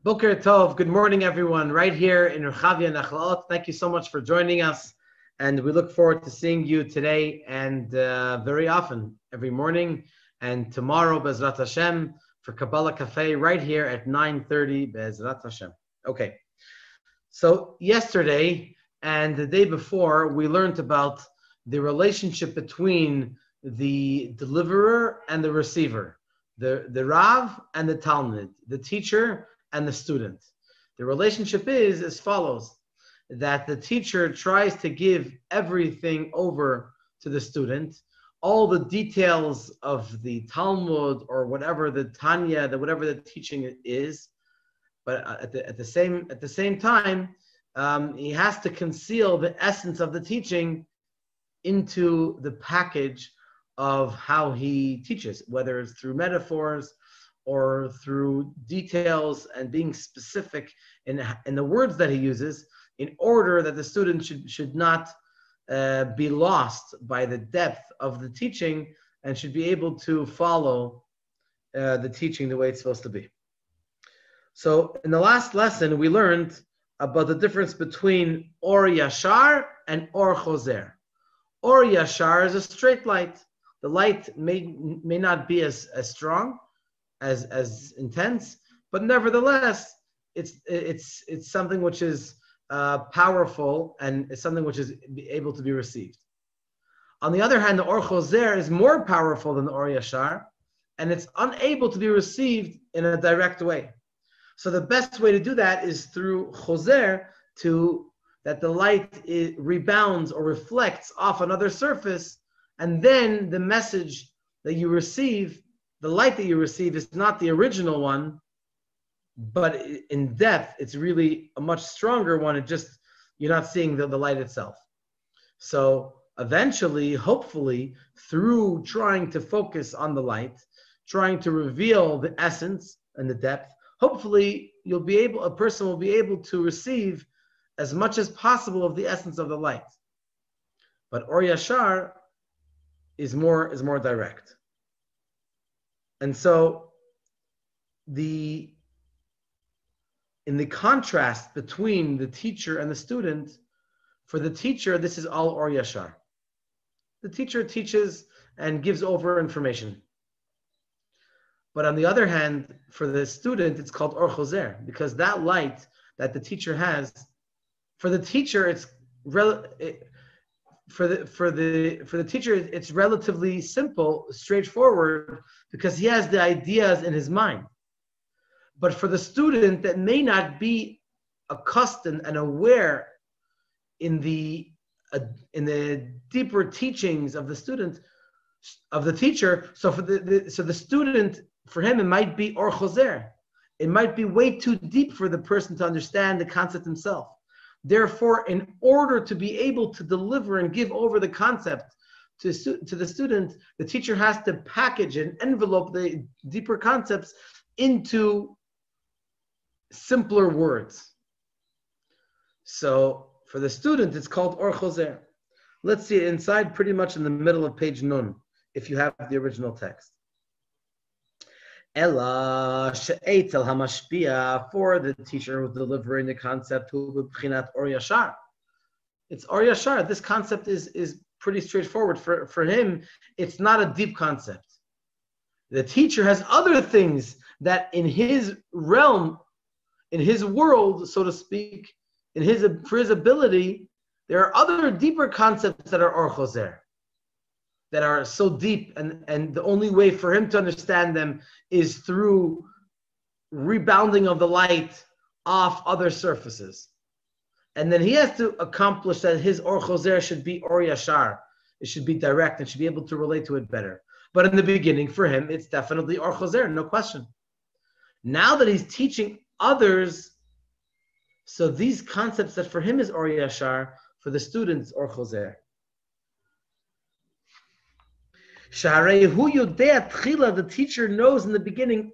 Boker Tov, good morning everyone, right here in Rechavia, Nachlaot. Thank you so much for joining us, and we look forward to seeing you today and very often, every morning, and tomorrow, Be'ezrat Hashem, for Kabbalah Cafe, right here at 9:30, Be'ezrat Hashem. Okay, so yesterday and the day before, we learned about the relationship between the deliverer and the receiver, the Rav and the Talmud, the teacher and the student. The relationship is as follows, that the teacher tries to give everything over to the student, all the details of the Talmud or whatever the Tanya, whatever the teaching is, but at the same time, he has to conceal the essence of the teaching into the package of how he teaches, whether it's through metaphors or through details and being specific in the words that he uses, in order that the student should not be lost by the depth of the teaching and should be able to follow the teaching the way it's supposed to be. So in the last lesson, we learned about the difference between Or Yashar and Or Choser. Or Yashar is a straight light. The light may not be as strong, as intense, but nevertheless, it's something which is powerful and it's something which is able to be received. On the other hand, the Or Choser is more powerful than the Or Yashar, and it's unable to be received in a direct way. So the best way to do that is through Choser, that the light rebounds or reflects off another surface, and then the message that you receive, the light that you receive, is not the original one, but in depth, it's really a much stronger one. You're not seeing the light itself. So eventually, hopefully, through trying to focus on the light, trying to reveal the essence and the depth, hopefully a person will be able to receive as much as possible of the essence of the light. But Or Yashar is more direct. And so in the contrast between the teacher and the student, for the teacher, this is all Or Yashar. The teacher teaches and gives over information. But on the other hand, for the student, it's called Or Choser, because that light that the teacher has, for the teacher, for the teacher, it's relatively simple, straightforward, because he has the ideas in his mind. But for the student that may not be accustomed and aware in the deeper teachings of the teacher, so the student, for him, it might be Or Choser. It might be way too deep for the person to understand the concept himself. Therefore, in order to be able to deliver and give over the concept to the student, the teacher has to package and envelope the deeper concepts into simpler words. So for the student, it's called Or Choser. Let's see it inside, pretty much in the middle of page Nun, if you have the original text. Ella she'etel hamashpia, for the teacher who's delivering the concept, who b'chinat Or Yashar. It's Or Yashar. This concept is pretty straightforward. For him, it's not a deep concept. The teacher has other things that in his realm, in his world, so to speak, for his ability, there are other deeper concepts that are Or Choser, that are so deep, and the only way for him to understand them is through rebounding of the light off other surfaces. And then he has to accomplish that his Or Choser should be Or Yashar. It should be direct and should be able to relate to it better. But in the beginning, for him, it's definitely Or Choser, no question. Now that he's teaching others, so these concepts that for him is Or Yashar, for the students, Or Choser. The teacher knows in the beginning,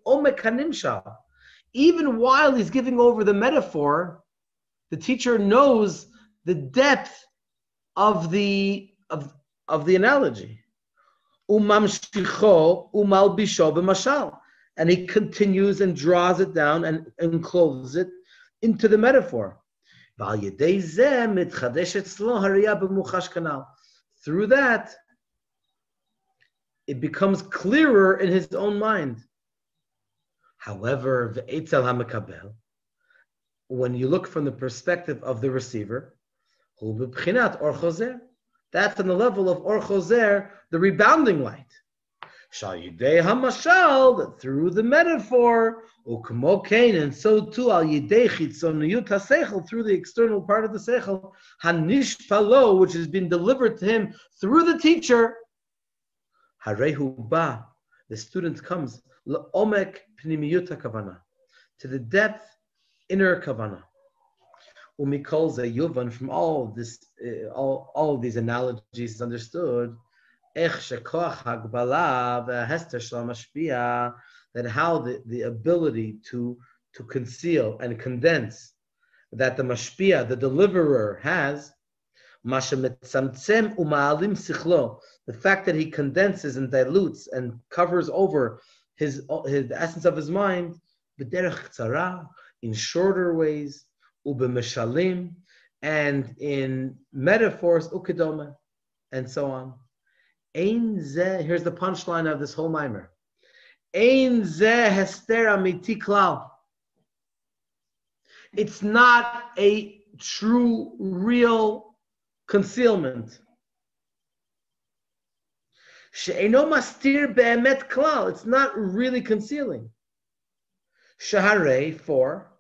even while he's giving over the metaphor, the teacher knows the depth of the analogy. And he continues and draws it down and encloses it into the metaphor. Through that, it becomes clearer in his own mind. However, when you look from the perspective of the receiver, that's on the level of or choser, the rebounding light. That through the metaphor, and so too through the external part of the seichel, hanishpalo, which has been delivered to him through the teacher, the student comes to the depth, inner kavana. From all this, all of these analogies is understood that how the ability to conceal and condense that the mashpia, the deliverer, has, the fact that he condenses and dilutes and covers over the essence of his mind, in shorter ways, and in metaphors, and so on. Here's the punchline of this whole Maamar. It's not a true, real concealment. It's not really concealing. Shaharei, for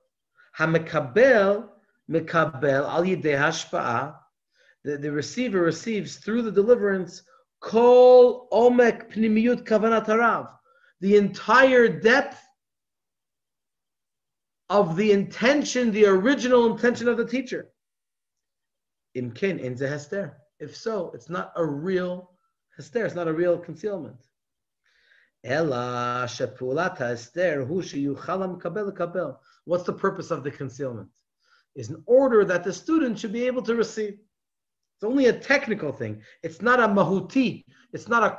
Hamekabel al yidei hashpa'a, the receiver receives through the deliverance kol omek pnimiyut kavanat harav, the entire depth of the intention, the original intention of the teacher. Imkin in ze hester. If so, it's not a real hester, it's not a real concealment. Ela shepulat hester hu sheyuchal hamekabel lekabel. What's the purpose of the concealment? Is in order that the student should be able to receive. It's only a technical thing. It's not a mahuti. It's not a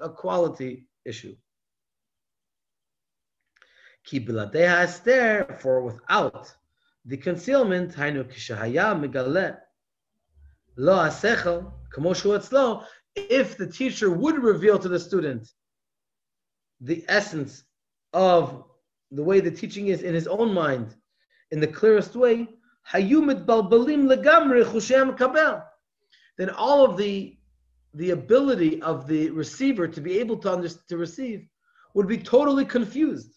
quality issue. Ki biladeha ester, for without the concealment, hainu kishahaya megale lo hasechel kamo shu atzlo, if the teacher would reveal to the student the essence of the way the teaching is in his own mind, in the clearest way, then all of the ability of the receiver to be able to receive would be totally confused.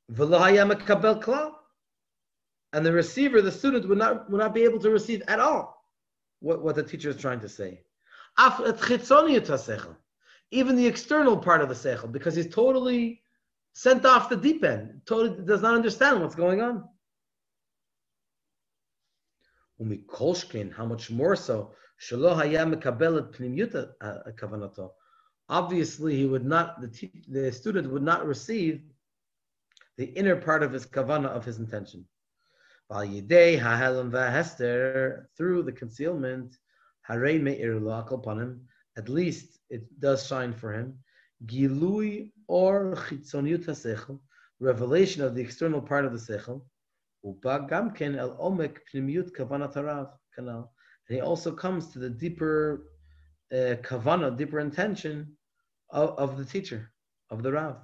And the receiver, the student, would not be able to receive at all what the teacher is trying to say. Even the external part of the seichel, because he's totally sent off the deep end, totally does not understand what's going on. How much more so? Obviously, he would not. The student would not receive the inner part of his kavana, of his intention. Through the concealment, at least it does shine for him. Gilui or chitzoniut hasechel, revelation of the external part of the sechel. Uba gamken el omek pnimiut kavanat harav kanal. And he also comes to the deeper kavana, deeper intention of the teacher, of the Rav.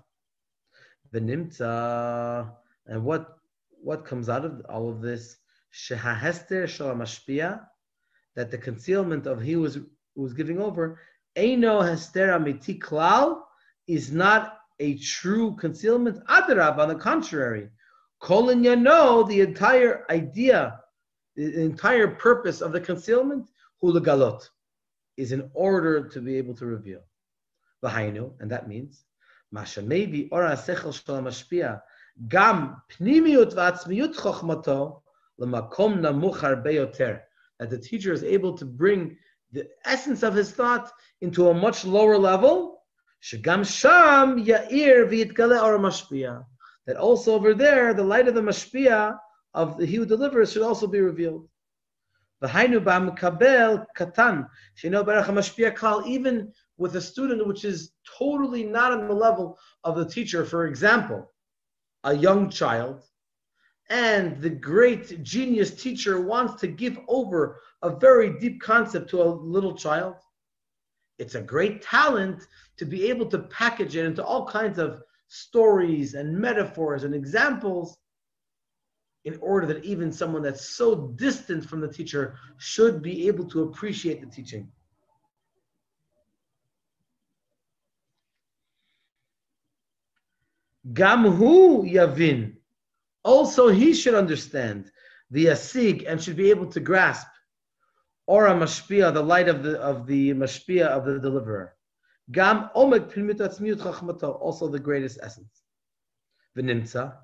V'nimtza, and what comes out of all of this? Shehahester shel mashpia, that the concealment of he was giving over, eino hester amiti klal, is not a true concealment. Adarab, on the contrary, kolin yano, the entire idea, the entire purpose of the concealment, hulagalot, is in order to be able to reveal. V'hainu, and that means mashamevi ora sechel shel mashpia gam pnimiut v'atzmiut chochmato l'makom namuch harbe yoter, that the teacher is able to bring the essence of his thought into a much lower level. Shegam sham ya'ir v'yitgale or mashpia, that also over there the light of the mashpia of the he who delivers should also be revealed. V'hainu ba'mekabel katan sheino berach mashpia klal, even with a student which is totally not on the level of the teacher. For example, a young child, and the great genius teacher wants to give over a very deep concept to a little child. It's a great talent to be able to package it into all kinds of stories and metaphors and examples in order that even someone that's so distant from the teacher should be able to appreciate the teaching. Gamhu yavin. Also, he should understand the asig and should be able to grasp Ora mashpia, the light of the mashpia of the deliverer. Gam omek pnimut atzmiut chachmato, also the greatest essence. V'nimtza,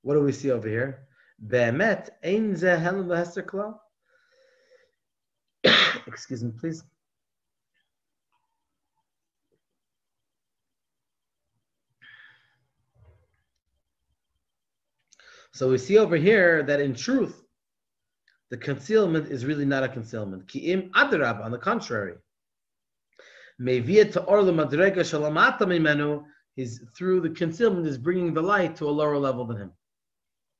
what do we see over here? Be'emet ein ze helen v'hester klal. Excuse me, please. So we see over here that in truth, the concealment is really not a concealment. Ki'im adrab, on the contrary. Is through the concealment is bringing the light to a lower level than him.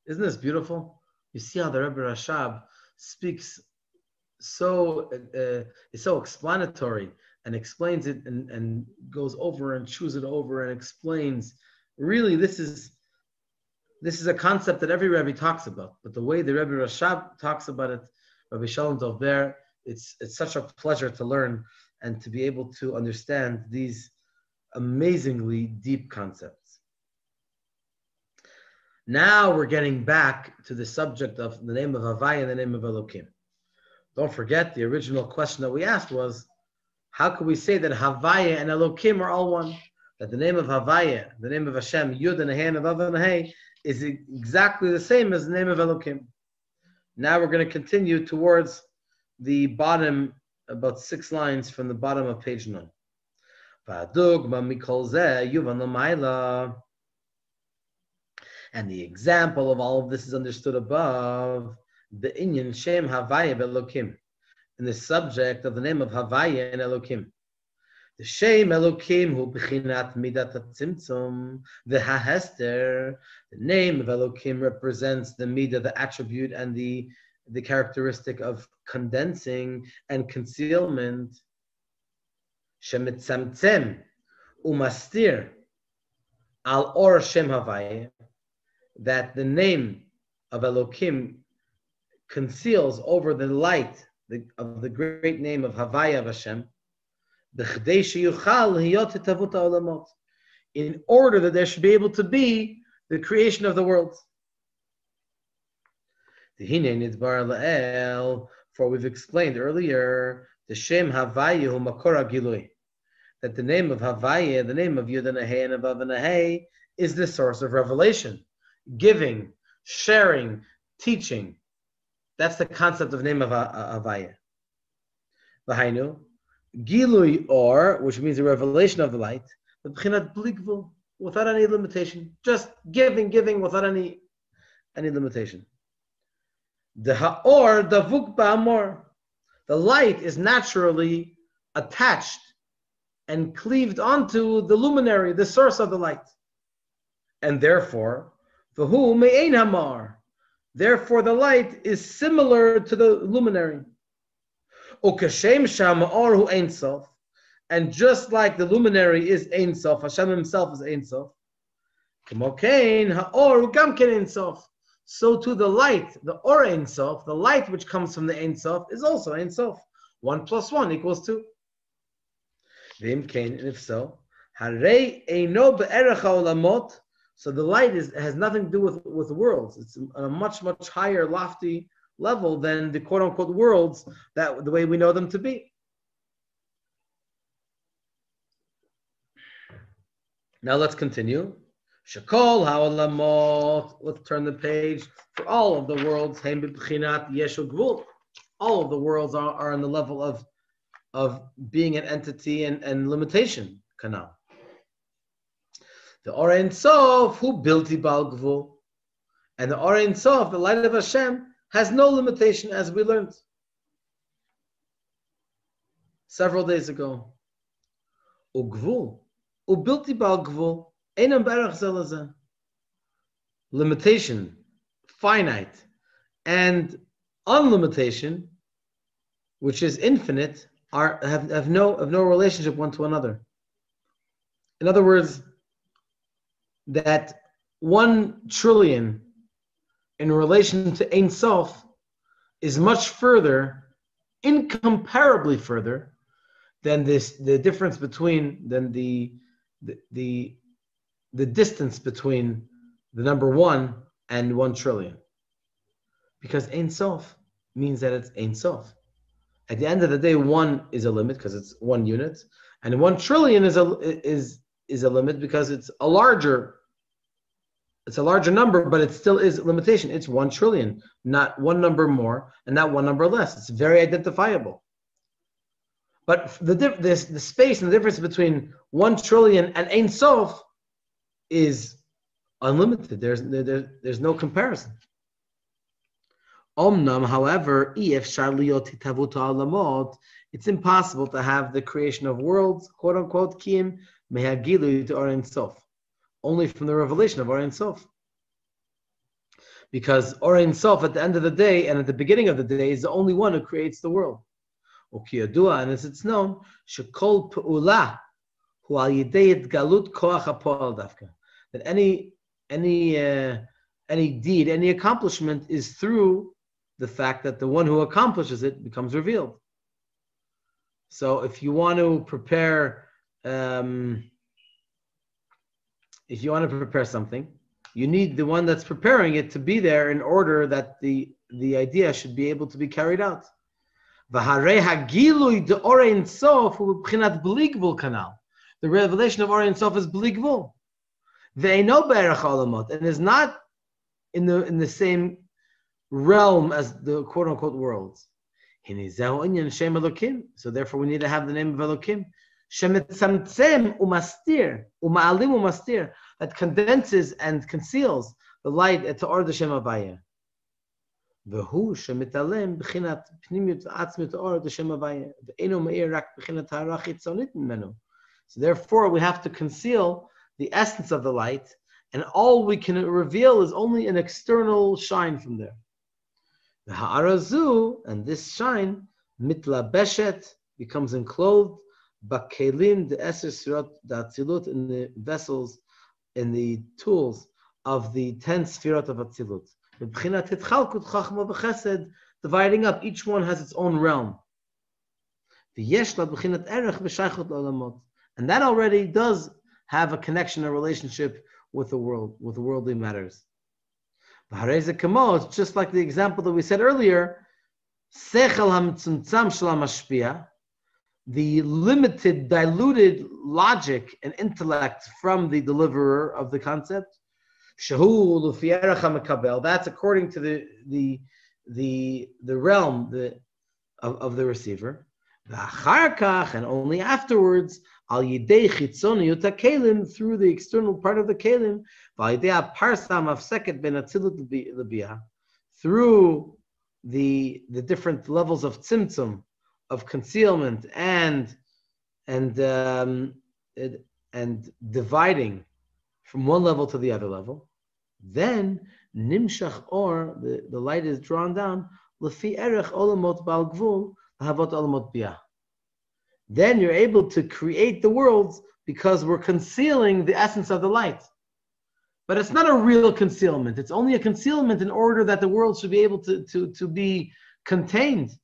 Isn't this beautiful? You see how the Rebbe Rashab speaks is so explanatory and explains it and goes over and chews it over and explains. Really, this is a concept that every Rebbe talks about, but the way the Rebbe Rashab talks about it, Rabbi Shalom Dovber, it's such a pleasure to learn and to be able to understand these amazingly deep concepts. Now we're getting back to the subject of the name of Havaya and the name of Elokim. Don't forget, the original question that we asked was, how can we say that Havaya and Elokim are all one? That the name of Havaya, the name of Hashem, Yud and Hey and Vav and Hey, is exactly the same as the name of Elokim. Now we're going to continue towards the bottom, about 6 lines from the bottom of page 9. And the example of all of this is understood above. The Inyan Shem Havaya Elokim, in the subject of the name of Havaya and Elokim. The Shem Elokim hu b'chinat midat hatzimtzum v'hahester. The name of Elokim represents the midah, the attribute, and the characteristic of condensing and concealment. Shemitzamtzem umastir al or Shem Havaya. That the name of Elokim conceals over the light of the great name of Havaya of Hashem. In order that there should be able to be the creation of the world. For we've explained earlier, the Shem Havaya hu makor hagilui, that the name of Havaya, the name of Yud and Hey and Vav and Hey, is the source of revelation, giving, sharing, teaching. That's the concept of name of Havaya. V'hainu, Gilui or, which means the revelation of the light, without any limitation, just giving without any limitation. The ha'or davuk ba'amor, the light is naturally attached and cleaved onto the luminary, the source of the light, and therefore, v'hu me'ein hamar, therefore the light is similar to the luminary. And just like the luminary is Ein Sof, Hashem himself is Ein Sof. So too the light, the Or Ein Sof, the light which comes from the Ein Sof, is also Ein Sof. 1 + 1 = 2. And if so, so the light has nothing to do with worlds. It's a much, much higher, lofty level than the quote-unquote worlds, that the way we know them to be. Now let's continue. Shekol ha'olamot. Let's turn the page. For all of the worlds, heim b'bchinat yeshu gvul. All of the worlds are on the level of being an entity and limitation. Kana. The Or Ein Sof hu bilti bal gvul. And the Or Ein Sof, the light of Hashem, has no limitation, as we learned several days ago. ugvul, ubilti bal gvul, einam berach zelazeh. Limitation, finite, and unlimitation, which is infinite, have no relationship one to another. In other words, that 1 trillion in relation to Ein Sof is much further, incomparably further, than the difference between the distance between the number 1 and 1 trillion. Because Ein Sof means that it's Ein Sof. At the end of the day, 1 is a limit because it's 1 unit, and 1 trillion is a limit because it's a larger number, but it still is a limitation. It's 1 trillion, not one number more and not one number less. It's very identifiable. But the space and the difference between 1 trillion and Ein Sof is unlimited. There's no comparison. Omnam, however, it's impossible to have the creation of worlds, quote unquote, Kim mehagilu to Ein Sof, only from the revelation of Ein Sof. Because Ein Sof at the end of the day and at the beginning of the day is the only one who creates the world. And as it's known, shekol pe'ula hu al yidei galut koach ha'po'al dafka, that any deed, any accomplishment is through the fact that the one who accomplishes it becomes revealed. So if you want to prepare, something, you need the one that's preparing it to be there in order that the idea should be able to be carried out. The revelation of Ein Sof is bli gvul. Ve'eino be'erach olamot, and is not in the same realm as the quote unquote worlds. So therefore we need to have the name of Elokim. That condenses and conceals the light at the Or Shem Havaya. So therefore we have to conceal the essence of the light, and all we can reveal is only an external shine from there. The ha'arazu, and this shine, mitla beshet, becomes enclosed, bakelim the eser sfirot d'atzilut, in the vessels, in the tools of the 10 sfirot of atzilut. B'bchinat hitchalkut chachma v'chesed, dividing up, each one has its own realm. V'yeshla b'chinat erech v'shaychut l'olamot, and that already does have a connection, a relationship with the world, with the worldly matters. It's just like the example that we said earlier, the limited, diluted logic and intellect from the deliverer of the concept, that's according to the realm of the receiver, and only afterwards, al yidei chitzoniyut hakelim, through the external part of the kelim, v'al yidei parsam afseket ben atzilut l'biyah, through the different levels of tzimtzum, of concealment and dividing from one level to the other level, then nimshach or, the light is drawn down, l'fi erech olamot bal gvul lahavot olamot biyah. Then you're able to create the worlds because we're concealing the essence of the light. But it's not a real concealment. It's only a concealment in order that the world should be able to be contained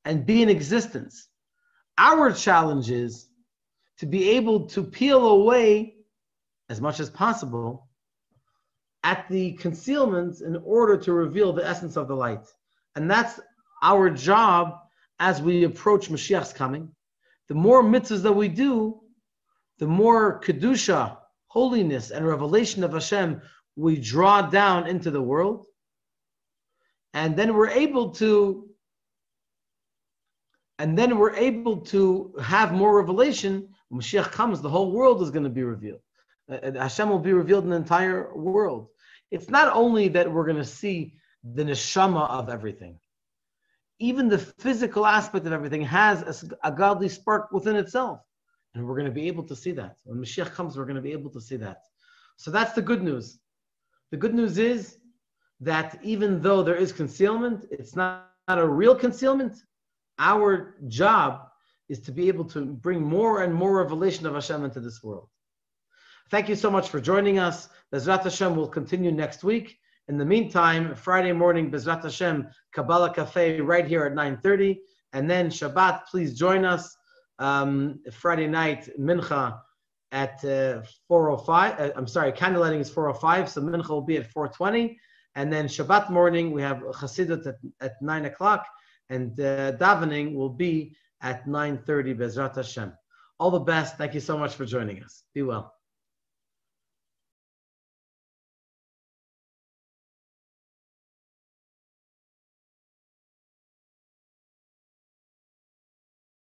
and be in existence. Our challenge is to be able to peel away as much as possible at the concealments in order to reveal the essence of the light. And that's our job as we approach Mashiach's coming. The more mitzvahs that we do, the more kedusha, holiness, and revelation of Hashem we draw down into the world. And then we're able to have more revelation. When Mashiach comes, the whole world is going to be revealed. Hashem will be revealed in the entire world. It's not only that we're going to see the neshama of everything. Even the physical aspect of everything has a godly spark within itself. And we're going to be able to see that. When Mashiach comes, we're going to be able to see that. So that's the good news. The good news is that even though there is concealment, it's not a real concealment. Our job is to be able to bring more and more revelation of Hashem into this world. Thank you so much for joining us. Bezrat Hashem will continue next week. In the meantime, Friday morning, Bezrat Hashem, Kabbalah Cafe right here at 9:30. And then Shabbat, please join us. Friday night, Mincha at 4:05. I'm sorry, candlelighting is 4:05, so Mincha will be at 4:20. And then Shabbat morning, we have Chasidic at 9 o'clock. And davening will be at 9:30, Bezrat Hashem. All the best. Thank you so much for joining us. Be well.